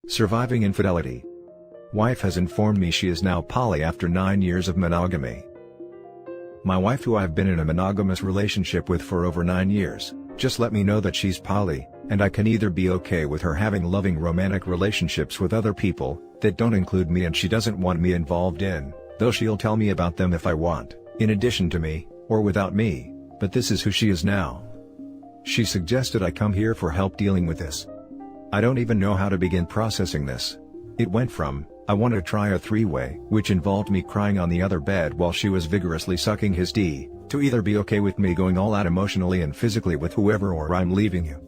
Surviving infidelity. Wife has informed me she is now poly after 9 years of monogamy. My wife, who I've been in a monogamous relationship with for over 9 years, just let me know that she's poly, and I can either be okay with her having loving romantic relationships with other people, that don't include me and she doesn't want me involved in, though she'll tell me about them if I want, in addition to me, or without me, but this is who she is now. She suggested I come here for help dealing with this. I don't even know how to begin processing this. It went from, I want to try a three-way, which involved me crying on the other bed while she was vigorously sucking his D, to either be okay with me going all out emotionally and physically with whoever or I'm leaving you.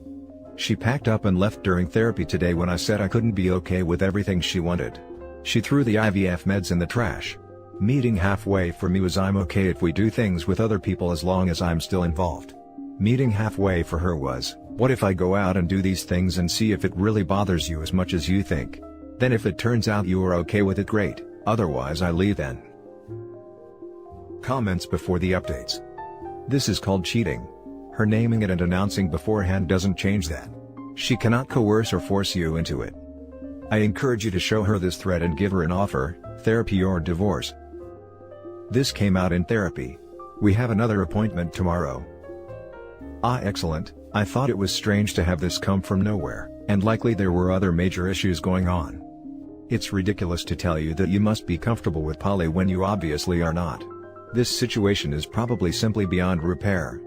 She packed up and left during therapy today when I said I couldn't be okay with everything she wanted. She threw the IVF meds in the trash. Meeting halfway for me was I'm okay if we do things with other people as long as I'm still involved. Meeting halfway for her was, what if I go out and do these things and see if it really bothers you as much as you think? Then if it turns out you are okay with it, great, otherwise I leave then. Comments before the updates. This is called cheating. Her naming it and announcing beforehand doesn't change that. She cannot coerce or force you into it. I encourage you to show her this thread and give her an offer, therapy or divorce. This came out in therapy. We have another appointment tomorrow. Excellent. I thought it was strange to have this come from nowhere, and likely there were other major issues going on. It's ridiculous to tell you that you must be comfortable with poly when you obviously are not. This situation is probably simply beyond repair.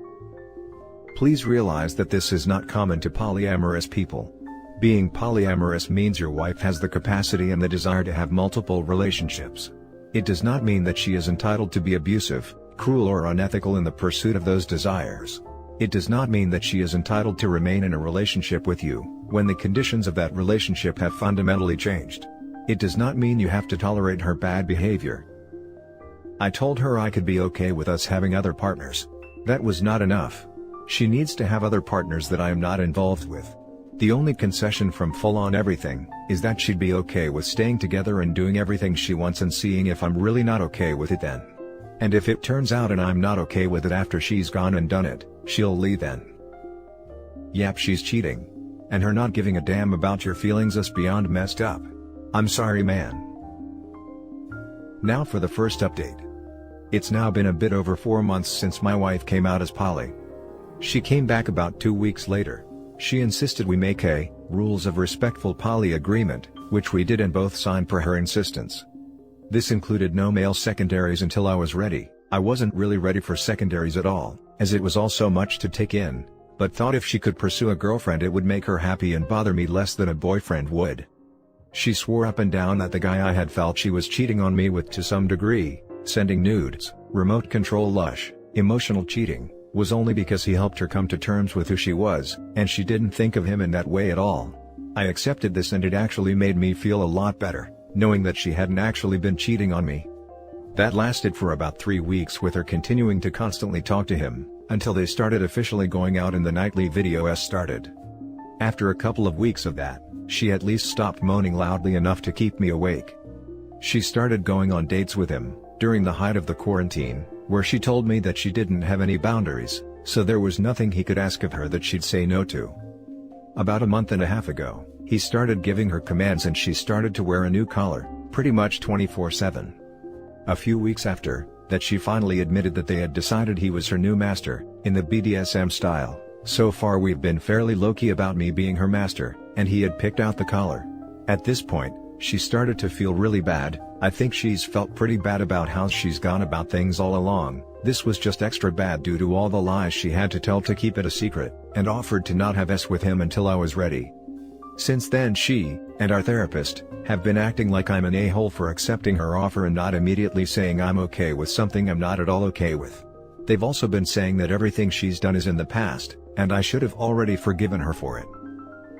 Please realize that this is not common to polyamorous people. Being polyamorous means your wife has the capacity and the desire to have multiple relationships. It does not mean that she is entitled to be abusive, cruel or unethical in the pursuit of those desires. It does not mean that she is entitled to remain in a relationship with you, when the conditions of that relationship have fundamentally changed. It does not mean you have to tolerate her bad behavior. I told her I could be okay with us having other partners. That was not enough. She needs to have other partners that I am not involved with. The only concession from full-on everything, is that she'd be okay with staying together and doing everything she wants and seeing if I'm really not okay with it then. And if it turns out and I'm not okay with it after she's gone and done it, she'll leave then. Yep, she's cheating. And her not giving a damn about your feelings is beyond messed up. I'm sorry, man. Now for the first update. It's now been a bit over 4 months since my wife came out as poly. She came back about 2 weeks later. She insisted we make a rules of respectful poly agreement, which we did and both signed per her insistence. This included no male secondaries until I was ready. I wasn't really ready for secondaries at all, as it was all so much to take in, but thought if she could pursue a girlfriend it would make her happy and bother me less than a boyfriend would. She swore up and down that the guy I had felt she was cheating on me with to some degree, sending nudes, remote control lush, emotional cheating, was only because he helped her come to terms with who she was, and she didn't think of him in that way at all. I accepted this and it actually made me feel a lot better, knowing that she hadn't actually been cheating on me. That lasted for about 3 weeks with her continuing to constantly talk to him, until they started officially going out and the nightly videos started. After a couple of weeks of that, she at least stopped moaning loudly enough to keep me awake. She started going on dates with him, during the height of the quarantine, where she told me that she didn't have any boundaries, so there was nothing he could ask of her that she'd say no to. About a month and a half ago, he started giving her commands and she started to wear a new collar, pretty much 24/7. A few weeks after that, she finally admitted that they had decided he was her new master, in the BDSM style. So far we've been fairly low-key about me being her master, and he had picked out the collar. At this point, she started to feel really bad. I think she's felt pretty bad about how she's gone about things all along. This was just extra bad due to all the lies she had to tell to keep it a secret, and offered to not have sex with him until I was ready. Since then she, and our therapist, have been acting like I'm an a-hole for accepting her offer and not immediately saying I'm okay with something I'm not at all okay with. They've also been saying that everything she's done is in the past, and I should have already forgiven her for it.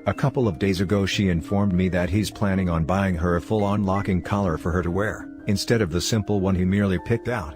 A couple of days ago she informed me that he's planning on buying her a full-on locking collar for her to wear, instead of the simple one he merely picked out.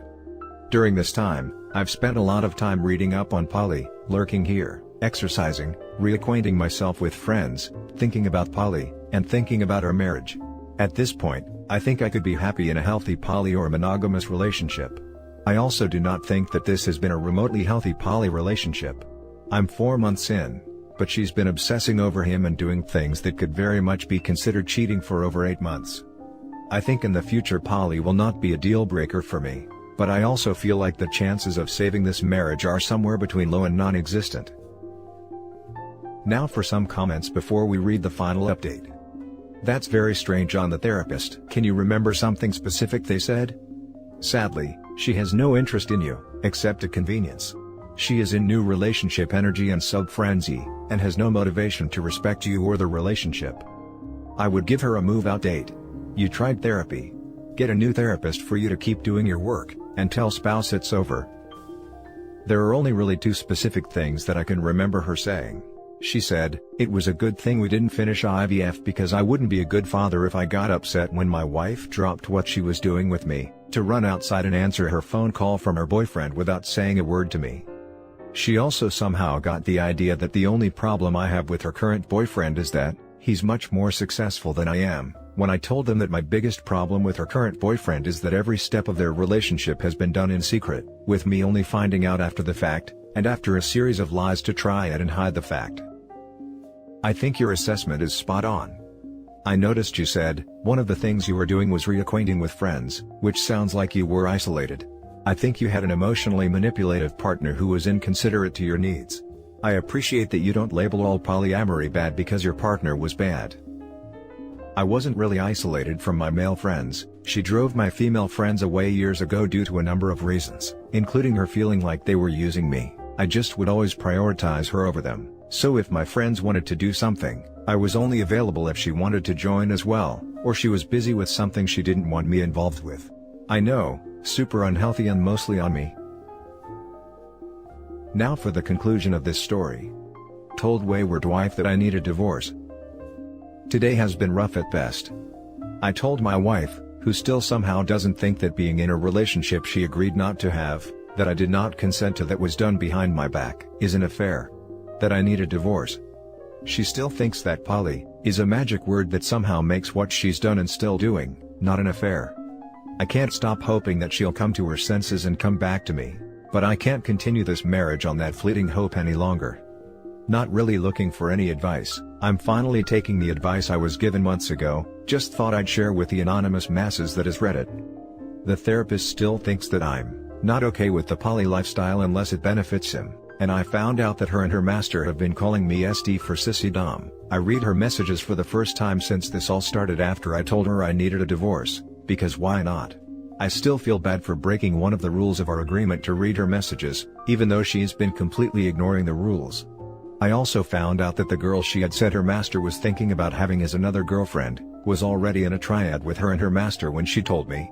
During this time, I've spent a lot of time reading up on poly, lurking here, exercising, reacquainting myself with friends, thinking about poly, and thinking about our marriage. At this point, I think I could be happy in a healthy poly or monogamous relationship. I also do not think that this has been a remotely healthy poly relationship. I'm 4 months in, but she's been obsessing over him and doing things that could very much be considered cheating for over 8 months. I think in the future poly will not be a deal breaker for me, but I also feel like the chances of saving this marriage are somewhere between low and non-existent. Now for some comments before we read the final update. That's very strange on the therapist. Can you remember something specific they said? Sadly, she has no interest in you, except a convenience. She is in new relationship energy and sub-frenzy, and has no motivation to respect you or the relationship. I would give her a move-out date. You tried therapy. Get a new therapist for you to keep doing your work, and tell spouse it's over. There are only really 2 specific things that I can remember her saying. She said, "It was a good thing we didn't finish IVF because I wouldn't be a good father if I got upset when my wife dropped what she was doing with me, to run outside and answer her phone call from her boyfriend without saying a word to me." She also somehow got the idea that the only problem I have with her current boyfriend is that he's much more successful than I am, when I told them that my biggest problem with her current boyfriend is that every step of their relationship has been done in secret, with me only finding out after the fact, and after a series of lies to try and hide the fact. I think your assessment is spot on. I noticed you said, one of the things you were doing was reacquainting with friends, which sounds like you were isolated. I think you had an emotionally manipulative partner who was inconsiderate to your needs. I appreciate that you don't label all polyamory bad because your partner was bad. I wasn't really isolated from my male friends. She drove my female friends away years ago due to a number of reasons, including her feeling like they were using me. I just would always prioritize her over them, so if my friends wanted to do something, I was only available if she wanted to join as well, or she was busy with something she didn't want me involved with. I know, super unhealthy and mostly on me. Now for the conclusion of this story. Told wayward wife that I need a divorce. Today has been rough at best. I told my wife, who still somehow doesn't think that being in a relationship she agreed not to have, that I did not consent to that was done behind my back, is an affair. That I need a divorce. She still thinks that poly is a magic word that somehow makes what she's done and still doing, not an affair. I can't stop hoping that she'll come to her senses and come back to me, but I can't continue this marriage on that fleeting hope any longer. Not really looking for any advice, I'm finally taking the advice I was given months ago, just thought I'd share with the anonymous masses that has read it. The therapist still thinks that I'm not okay with the poly lifestyle unless it benefits him. And I found out that her and her master have been calling me SD for Sissy Dom. I read her messages for the first time since this all started after I told her I needed a divorce, because why not? I still feel bad for breaking one of the rules of our agreement to read her messages, even though she's been completely ignoring the rules. I also found out that the girl she had said her master was thinking about having as another girlfriend, was already in a triad with her and her master when she told me.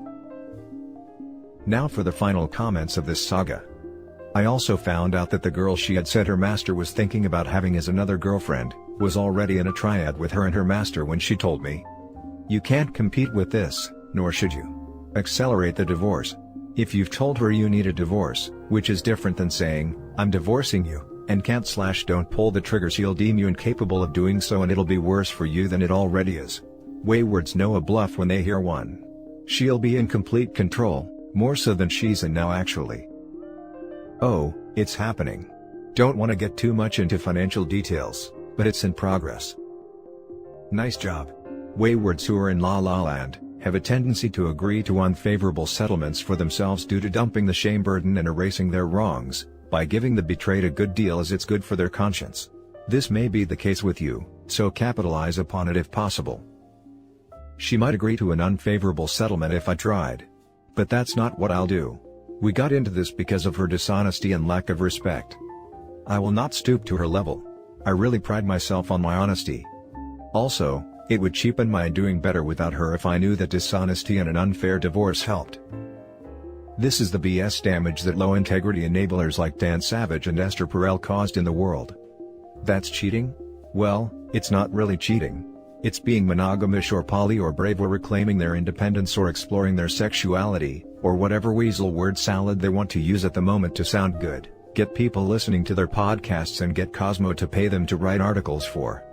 Now for the final comments of this saga. I also found out that the girl she had said her master was thinking about having as another girlfriend, was already in a triad with her and her master when she told me. You can't compete with this, nor should you. Accelerate the divorce. If you've told her you need a divorce, which is different than saying, I'm divorcing you, and don't pull the trigger, she'll deem you incapable of doing so and it'll be worse for you than it already is. Waywards know a bluff when they hear one. She'll be in complete control, more so than she's in now actually. Oh, it's happening. Don't want to get too much into financial details, but it's in progress. Nice job. Waywards who are in La La Land have a tendency to agree to unfavorable settlements for themselves due to dumping the shame burden and erasing their wrongs, by giving the betrayed a good deal as it's good for their conscience. This may be the case with you, so capitalize upon it if possible. She might agree to an unfavorable settlement if I tried. But that's not what I'll do. We got into this because of her dishonesty and lack of respect. I will not stoop to her level. I really pride myself on my honesty. Also, it would cheapen my doing better without her if I knew that dishonesty and an unfair divorce helped. This is the BS damage that low-integrity enablers like Dan Savage and Esther Perel caused in the world. That's cheating? Well, it's not really cheating. It's being monogamish or poly or brave or reclaiming their independence or exploring their sexuality, or whatever weasel word salad they want to use at the moment to sound good, get people listening to their podcasts and get Cosmo to pay them to write articles for.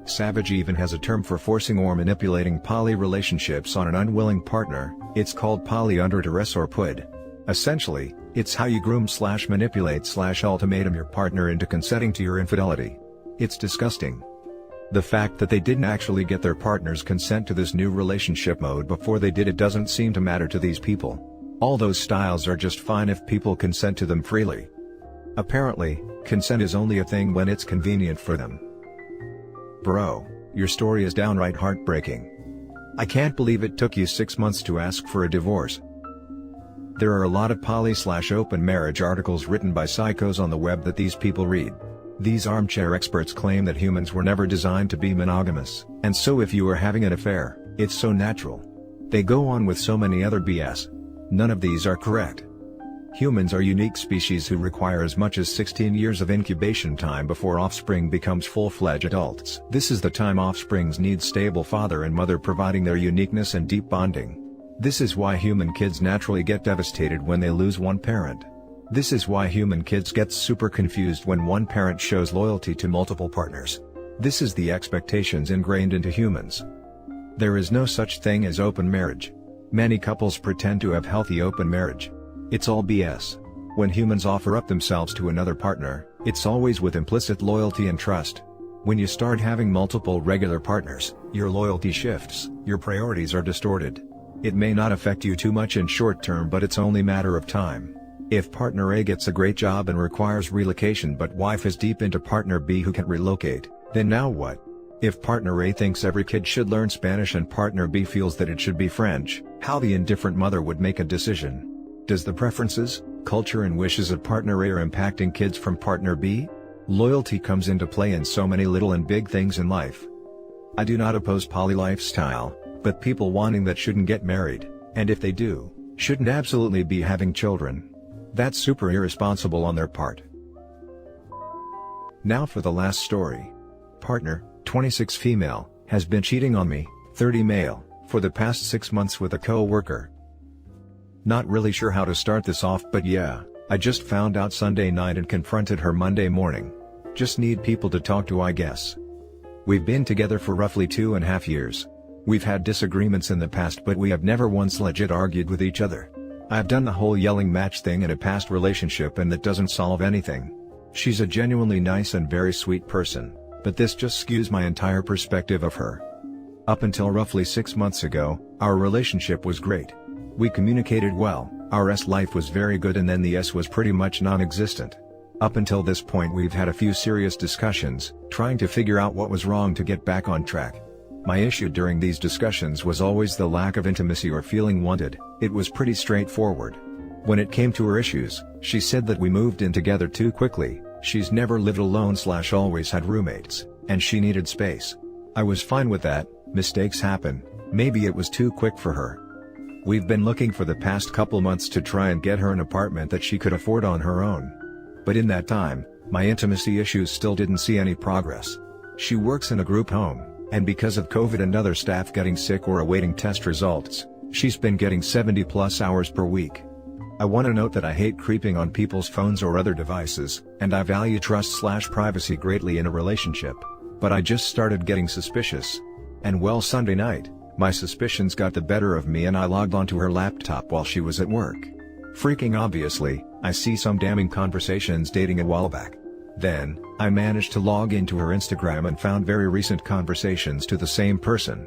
Savage even has a term for forcing or manipulating poly relationships on an unwilling partner. It's called poly under duress or PUD. Essentially, it's how you groom/manipulate/ultimatum your partner into consenting to your infidelity. It's disgusting. The fact that they didn't actually get their partner's consent to this new relationship mode before they did it doesn't seem to matter to these people. All those styles are just fine if people consent to them freely. Apparently, consent is only a thing when it's convenient for them. Bro, your story is downright heartbreaking. I can't believe it took you 6 months to ask for a divorce. There are a lot of poly/open marriage articles written by psychos on the web that these people read. These armchair experts claim that humans were never designed to be monogamous, and so if you are having an affair, it's so natural. They go on with so many other BS. None of these are correct. Humans are unique species who require as much as 16 years of incubation time before offspring becomes full-fledged adults. This is the time offsprings need stable father and mother providing their uniqueness and deep bonding. This is why human kids naturally get devastated when they lose one parent. This is why human kids get super confused when one parent shows loyalty to multiple partners. This is the expectations ingrained into humans. There is no such thing as open marriage. Many couples pretend to have healthy open marriage. It's all BS. When humans offer up themselves to another partner, it's always with implicit loyalty and trust. When you start having multiple regular partners, your loyalty shifts, your priorities are distorted. It may not affect you too much in short term, but it's only a matter of time. If partner A gets a great job and requires relocation but wife is deep into partner B who can't relocate, then now what? If partner A thinks every kid should learn Spanish and partner B feels that it should be French, how the indifferent mother would make a decision? Does the preferences, culture and wishes of partner A are impacting kids from partner B? Loyalty comes into play in so many little and big things in life. I do not oppose poly lifestyle, but people wanting that shouldn't get married, and if they do, shouldn't absolutely be having children. That's super irresponsible on their part. Now for the last story. Partner, 26 female, has been cheating on me, 30 male, for the past 6 months with a co-worker. Not really sure how to start this off, but yeah, I just found out Sunday night and confronted her Monday morning. Just need people to talk to, I guess. We've been together for roughly 2.5 years. We've had disagreements in the past, but we have never once legit argued with each other. I've done the whole yelling match thing in a past relationship and that doesn't solve anything. She's a genuinely nice and very sweet person, but this just skews my entire perspective of her. Up until roughly 6 months ago, our relationship was great. We communicated well, our life was very good, and then the was pretty much non-existent. Up until this point we've had a few serious discussions, trying to figure out what was wrong to get back on track. My issue during these discussions was always the lack of intimacy or feeling wanted. It was pretty straightforward. When it came to her issues, she said that we moved in together too quickly, she's never lived alone/always had roommates, and she needed space. I was fine with that. Mistakes happen, maybe it was too quick for her. We've been looking for the past couple months to try and get her an apartment that she could afford on her own. But in that time, my intimacy issues still didn't see any progress. She works in a group home, and because of COVID and other staff getting sick or awaiting test results, she's been getting 70+ hours per week. I want to note that I hate creeping on people's phones or other devices, and I value trust/privacy greatly in a relationship. But I just started getting suspicious. And well, Sunday night, my suspicions got the better of me and I logged onto her laptop while she was at work. Freaking obviously, I see some damning conversations dating a while back. Then, I managed to log into her Instagram and found very recent conversations to the same person.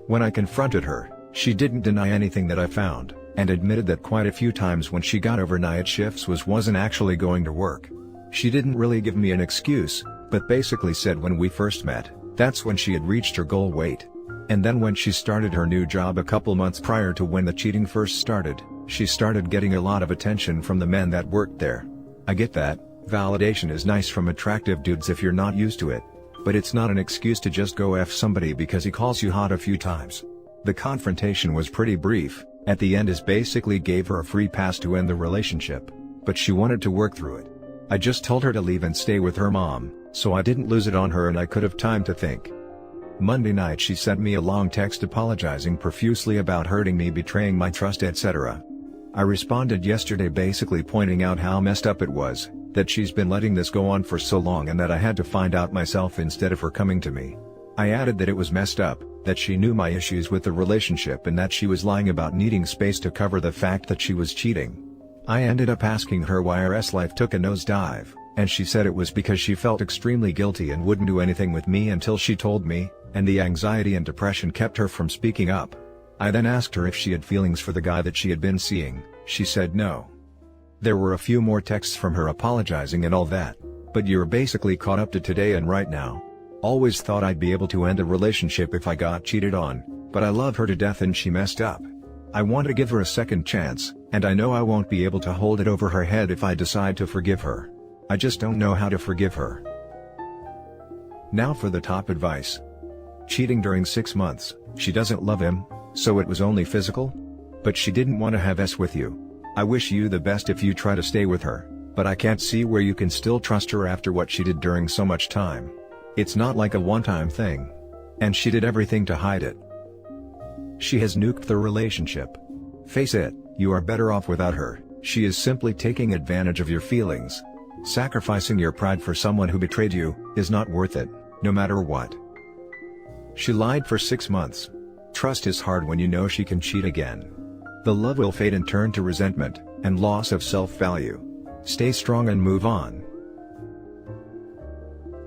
When I confronted her, she didn't deny anything that I found, and admitted that quite a few times when she got overnight shifts wasn't actually going to work. She didn't really give me an excuse, but basically said when we first met, that's when she had reached her goal weight. And then when she started her new job a couple months prior to when the cheating first started, she started getting a lot of attention from the men that worked there. I get that. Validation is nice from attractive dudes if you're not used to it. But it's not an excuse to just go F somebody because he calls you hot a few times. The confrontation was pretty brief. At the end, basically gave her a free pass to end the relationship, but she wanted to work through it. I just told her to leave and stay with her mom, so I didn't lose it on her and I could have time to think. Monday night she sent me a long text apologizing profusely about hurting me, betraying my trust, etc. I responded yesterday basically pointing out how messed up it was, that she's been letting this go on for so long and that I had to find out myself instead of her coming to me. I added that it was messed up, that she knew my issues with the relationship and that she was lying about needing space to cover the fact that she was cheating. I ended up asking her why her life took a nosedive, And she said it was because she felt extremely guilty and wouldn't do anything with me until she told me, and the anxiety and depression kept her from speaking up. I then asked her if she had feelings for the guy that she had been seeing. She said no. There were a few more texts from her apologizing and all that. But you're basically caught up to today and right now. Always thought I'd be able to end a relationship if I got cheated on, but I love her to death and she messed up. I want to give her a second chance, and I know I won't be able to hold it over her head if I decide to forgive her. I just don't know how to forgive her. Now for the top advice. Cheating during 6 months, she doesn't love him, so it was only physical? But she didn't want to have sex with you. I wish you the best if you try to stay with her, but I can't see where you can still trust her after what she did during so much time. It's not like a one-time thing. And she did everything to hide it. She has nuked the relationship. Face it, you are better off without her. She is simply taking advantage of your feelings. Sacrificing your pride for someone who betrayed you is not worth it, no matter what. She lied for 6 months. Trust is hard when you know she can cheat again. The love will fade and turn to resentment and loss of self-value. Stay strong and move on.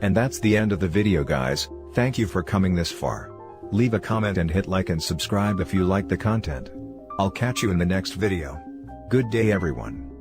And that's the end of the video, guys. Thank you for coming this far. Leave a comment and hit like and subscribe if you like the content. I'll catch you in the next video. Good day everyone.